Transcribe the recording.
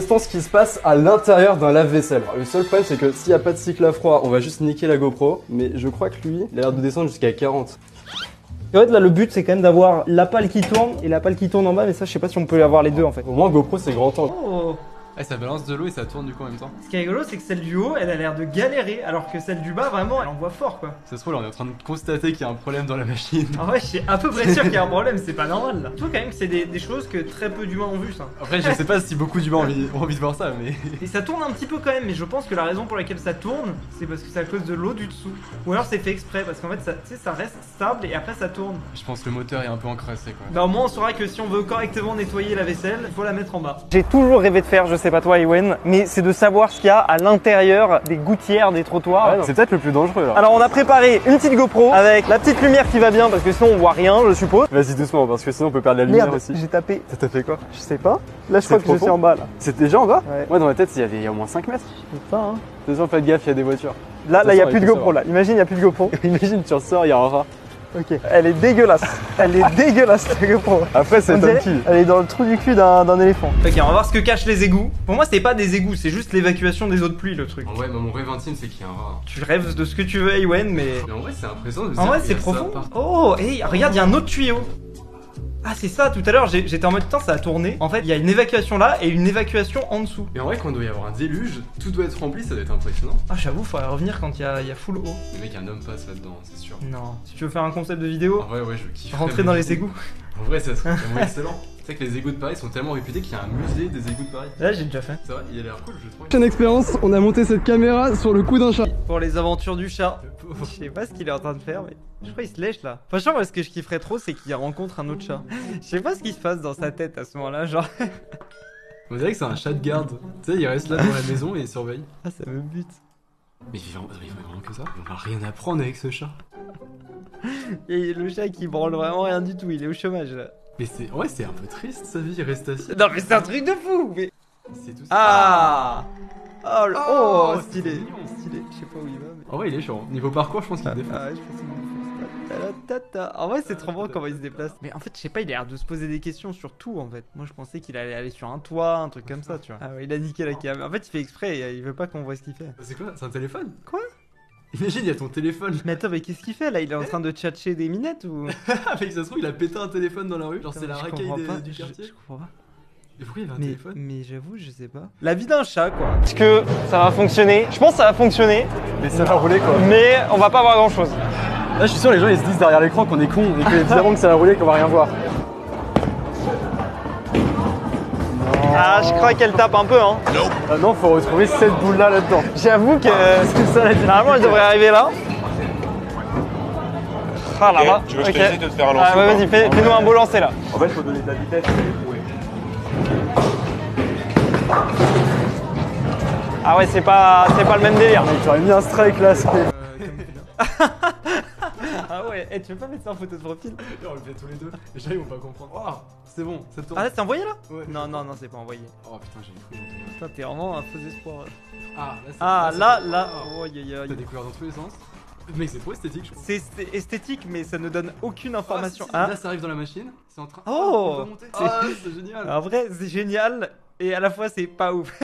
testons ce qui se passe à l'intérieur d'un lave-vaisselle. Le seul problème, c'est que s'il n'y a pas de cycle à froid, on va juste niquer la GoPro. Mais je crois que lui, il a l'air de descendre jusqu'à 40. Et en fait, là, le but, c'est quand même d'avoir la pale qui tourne et la pale qui tourne en bas. Mais ça, je sais pas si on peut avoir les deux en fait. Au moins, GoPro, c'est grand angle. Oh. Ah, ça balance de l'eau et ça tourne du coup en même temps. Ce qui est rigolo, c'est que celle du haut, elle a l'air de galérer, alors que celle du bas, vraiment, elle envoie fort quoi. Ça se trouve, là, on est en train de constater qu'il y a un problème dans la machine. En vrai, je suis à peu près sûr qu'il y a un problème, c'est pas normal là. Je trouve quand même que c'est des choses que très peu d'humains ont vu ça. Après, je sais pas si beaucoup d'humains ont envie de voir ça, mais. Et ça tourne un petit peu quand même, mais je pense que la raison pour laquelle ça tourne, c'est parce que c'est à cause de l'eau du dessous. Ou alors c'est fait exprès, parce qu'en fait, ça, tu sais, ça reste stable et après ça tourne. Je pense que le moteur est un peu encrassé quoi. Bah au moins on saura que si on veut correctement nettoyer la vaisselle, il faut la mettre en bas. J'ai toujours rêvé de faire, je sais pas toi Ewen, mais c'est de savoir ce qu'il y a à l'intérieur des gouttières des trottoirs. Ouais, c'est peut-être le plus dangereux là. Alors on a préparé une petite GoPro avec la petite lumière qui va bien parce que sinon on voit rien je suppose. Vas-y doucement parce que sinon on peut perdre la lumière Merde, aussi. j'ai tapé. T'as fait quoi? Je sais pas. Là je crois que je suis en bas là. C'est déjà en bas? Ouais. Moi dans ma tête il y a au moins 5 mètres. Je sais pas hein. Attention, faites gaffe, il y a des voitures. Là il y a Attention, plus de avec GoPro ça, là. Imagine il y a plus de GoPro. Imagine tu ressors, il y a un rat. Ok. Elle est dégueulasse. Elle est dégueulasse la GoPro. Après c'est On dirait- funky. Elle est dans le trou du cul d'un éléphant. Ok, on va voir ce que cachent les égouts. Pour moi, c'est pas des égouts, c'est juste l'évacuation des eaux de pluie le truc. En vrai, bah, mon rêve intime, c'est qu'il y a un rat. Tu rêves de ce que tu veux, Ewen, mais. Mais en vrai, c'est impressionnant de se En dire vrai, qu'il y c'est a ça profond. partout. Oh, hey, regarde, il y a un autre tuyau. Ah, c'est ça, tout à l'heure, j'étais en mode putain, ça a tourné. En fait, il y a une évacuation là et une évacuation en dessous. Mais en vrai, quand il doit y avoir un déluge, tout doit être rempli, ça doit être impressionnant. Ah, j'avoue, faudrait revenir quand il y a full eau. Le mec, un homme passe là-dedans, c'est sûr. Non. Si tu veux faire un concept de vidéo, En vrai, ouais, je kiffe. rentrer dans les égouts. En vrai, ça serait vraiment excellent. Tu sais que les égouts de Paris sont tellement réputés qu'il y a un musée des égouts de Paris. Là, j'ai déjà fait. C'est vrai, il a l'air cool, je trouve. Prochaine expérience, on a monté cette caméra sur le cou d'un chat. Pour les aventures du chat. Le pauvre. Je sais pas ce qu'il est en train de faire, mais je crois qu'il se lèche là. Franchement, moi, ce que je kifferais trop, c'est qu'il rencontre un autre chat. Je sais pas ce qui se passe dans sa tête à ce moment-là, genre. On dirait que c'est un chat de garde. Tu sais, il reste là dans la maison et il surveille. Ah, ça me bute. Mais il fait vraiment que ça. On va rien apprendre avec ce chat. Et le chat qui branle vraiment rien du tout, il est au chômage là. Mais c'est. Ouais, c'est un peu triste sa vie, il reste assis. Non, mais c'est un truc de fou, mais. C'est tout ça. Ah Oh, Oh, stylé. c'est mignon. Stylé, je sais pas où il va, mais. En vrai, il est chiant. Niveau parcours, je pense qu'il défonce. Ah, je pense qu'il me fait ça. En vrai, c'est trop bon comment il se déplace. Mais en fait, je sais pas, il a l'air de se poser des questions sur tout en fait. Moi, je pensais qu'il allait aller sur un toit, un truc comme ça, tu vois. Ah ouais, il a niqué la cam. En fait, il fait exprès, il veut pas qu'on voit ce qu'il fait. C'est quoi? C'est un téléphone? Quoi? Imagine, il y a ton téléphone. Mais attends, mais qu'est-ce qu'il fait là? Il est en train de tchatcher des minettes ou. Ah, mec, ça se trouve, il a pété un téléphone dans la rue. Genre, c'est la Je racaille comprends pas, du je quartier. comprends pas. Et pourquoi il y avait un téléphone? Mais j'avoue, je sais pas. La vie d'un chat, quoi. Est-ce que ça va fonctionner? Je pense que ça va fonctionner, Mais ça va rouler quoi. mais on va pas voir grand chose. Là je suis sûr les gens ils se disent derrière l'écran qu'on est con et que évidemment que ça va rouler qu'on va rien voir. Ah, je crois qu'elle tape un peu, hein. Ah non, faut retrouver cette boule là là-dedans. J'avoue que. C'est ça la Normalement, elle devrait arriver là. Ah là là. Tu veux que je Ok. t'essaie de te faire un lancer Ah ouais, ou pas vas-y, fais-nous un beau lancer là. En fait, faut donner de la vitesse. Ah ouais, c'est pas le même délire. J'aurais mis un strike là. Ah ouais, tu veux pas mettre ça en photo de profil? On le fait tous les deux. Les gens, ils vont pas comprendre. Oh, c'est bon, ça tourne. Ah là, c'est envoyé là? Ouais. Non, non, non, c'est pas envoyé. Oh putain, j'ai cru. Putain, t'es vraiment un faux espoir. Ah, là, c'est. Ah c'est- là. Oh. Oh, aïe aïe T'as aïe. des couleurs dans tous les sens. Mec, c'est trop esthétique, je trouve. C'est esthétique, mais ça ne donne aucune information. Ah, Ah, là, ça arrive dans la machine. C'est en train. Oh. on va monter. Ah, c'est génial. en vrai, c'est génial et à la fois, c'est pas ouf.